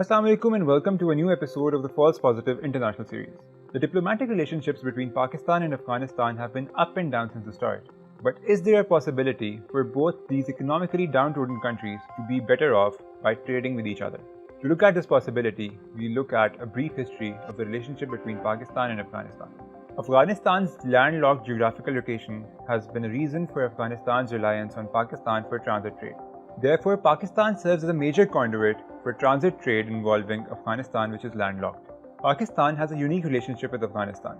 Assalamu alaikum and welcome to a new episode of the False Positive International Series. The diplomatic relationships between Pakistan and Afghanistan have been up and down since the start. But is there a possibility for both these economically downtrodden countries to be better off by trading with each other? To look at this possibility, we look at a brief history of the relationship between Pakistan and Afghanistan. Afghanistan's landlocked geographical location has been a reason for Afghanistan's reliance on Pakistan for transit trade. Therefore, Pakistan serves as a major conduit for transit trade involving Afghanistan, which is landlocked. Pakistan has a unique relationship with Afghanistan.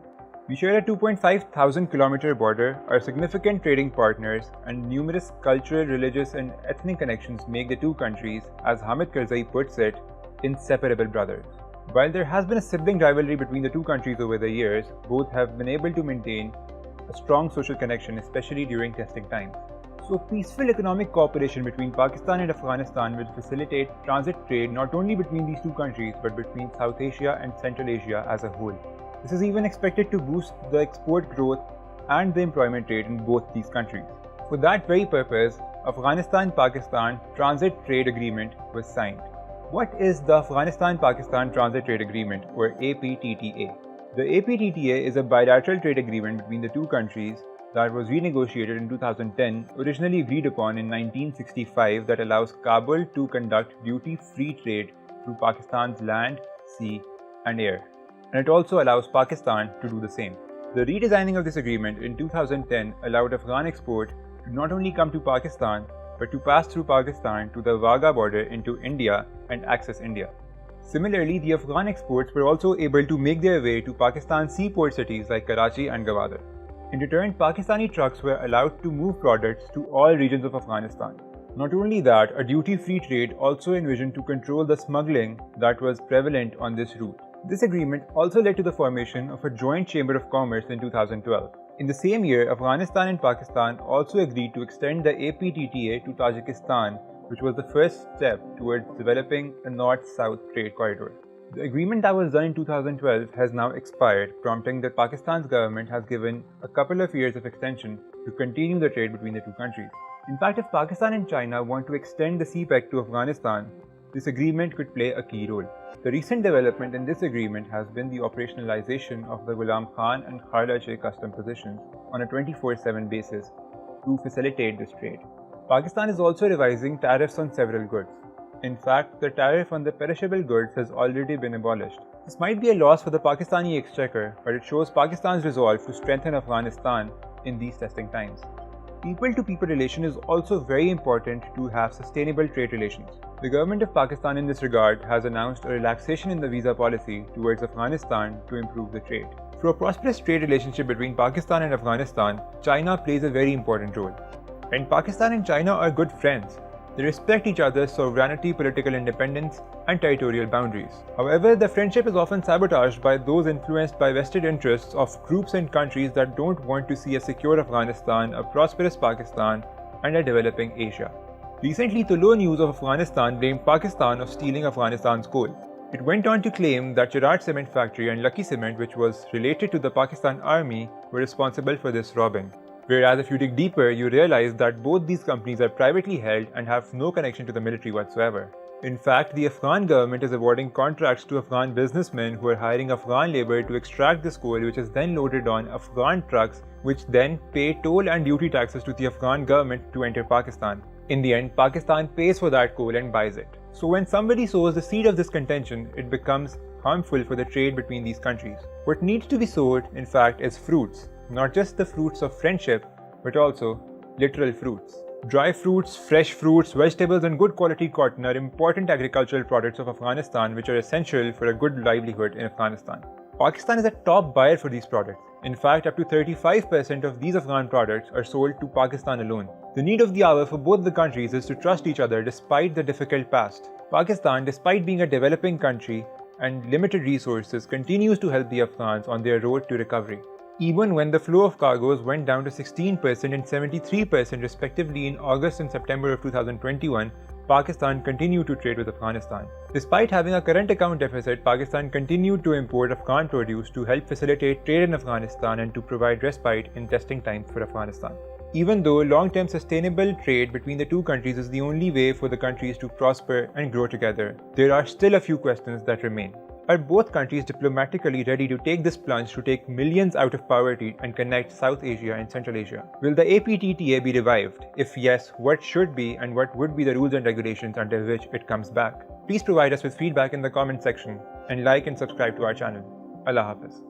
We share a 2.5 thousand kilometer border, are significant trading partners, and numerous cultural, religious, and ethnic connections make the two countries, as Hamid Karzai puts it, inseparable brothers. While there has been a sibling rivalry between the two countries over the years, both have been able to maintain a strong social connection, especially during testing times. So, peaceful economic cooperation between Pakistan and Afghanistan will facilitate transit trade not only between these two countries but between South Asia and Central Asia as a whole. This is even expected to boost the export growth and the employment rate in both these countries. For that very purpose, Afghanistan-Pakistan Transit Trade Agreement was signed. What is the Afghanistan-Pakistan Transit Trade Agreement, or APTTA? The APTTA is a bilateral trade agreement between the two countries that was renegotiated in 2010, originally agreed upon in 1965, that allows Kabul to conduct duty-free trade through Pakistan's land, sea, and air. And it also allows Pakistan to do the same. The redesigning of this agreement in 2010 allowed Afghan export to not only come to Pakistan, but to pass through Pakistan to the Wagah border into India and access India. Similarly, the Afghan exports were also able to make their way to Pakistan's seaport cities like Karachi and Gwadar. In return, Pakistani trucks were allowed to move products to all regions of Afghanistan. Not only that, a duty-free trade also envisioned to control the smuggling that was prevalent on this route. This agreement also led to the formation of a joint chamber of commerce in 2012. In the same year, Afghanistan and Pakistan also agreed to extend the APTTA to Tajikistan, which was the first step towards developing a north-south trade corridor. The agreement that was done in 2012 has now expired, prompting that Pakistan's government has given a couple of years of extension to continue the trade between the two countries. In fact, if Pakistan and China want to extend the CPEC to Afghanistan, this agreement could play a key role. The recent development in this agreement has been the operationalization of the Ghulam Khan and Kharlache custom positions on a 24/7 basis to facilitate this trade. Pakistan is also revising tariffs on several goods. In fact, the tariff on the perishable goods has already been abolished. This might be a loss for the Pakistani exchequer, but it shows Pakistan's resolve to strengthen Afghanistan in these testing times. People-to-people relation is also very important to have sustainable trade relations. The government of Pakistan in this regard has announced a relaxation in the visa policy towards Afghanistan to improve the trade. For a prosperous trade relationship between Pakistan and Afghanistan, China plays a very important role. And Pakistan and China are good friends. They respect each other's sovereignty, political independence, and territorial boundaries. However, the friendship is often sabotaged by those influenced by vested interests of groups and countries that don't want to see a secure Afghanistan, a prosperous Pakistan, and a developing Asia. Recently, Tulo News of Afghanistan blamed Pakistan of stealing Afghanistan's coal. It went on to claim that Chirag Cement Factory and Lucky Cement, which was related to the Pakistan Army, were responsible for this robbing. Whereas if you dig deeper, you realize that both these companies are privately held and have no connection to the military whatsoever. In fact, the Afghan government is awarding contracts to Afghan businessmen who are hiring Afghan labor to extract this coal, which is then loaded on Afghan trucks, which then pay toll and duty taxes to the Afghan government to enter Pakistan. In the end, Pakistan pays for that coal and buys it. So when somebody sows the seed of this contention, it becomes harmful for the trade between these countries. What needs to be sowed, in fact, is fruits. Not just the fruits of friendship, but also literal fruits. Dry fruits, fresh fruits, vegetables, and good quality cotton are important agricultural products of Afghanistan which are essential for a good livelihood in Afghanistan. Pakistan is a top buyer for these products. In fact, up to 35% of these Afghan products are sold to Pakistan alone. The need of the hour for both the countries is to trust each other despite the difficult past. Pakistan, despite being a developing country and limited resources, continues to help the Afghans on their road to recovery. Even when the flow of cargoes went down to 16% and 73% respectively in August and September of 2021, Pakistan continued to trade with Afghanistan. Despite having a current account deficit, Pakistan continued to import Afghan produce to help facilitate trade in Afghanistan and to provide respite in testing times for Afghanistan. Even though long-term sustainable trade between the two countries is the only way for the countries to prosper and grow together, there are still a few questions that remain. Are both countries diplomatically ready to take this plunge to take millions out of poverty and connect South Asia and Central Asia? Will the APTTA be revived? If yes, what should be and what would be the rules and regulations under which it comes back? Please provide us with feedback in the comment section and like and subscribe to our channel. Allah Hafiz.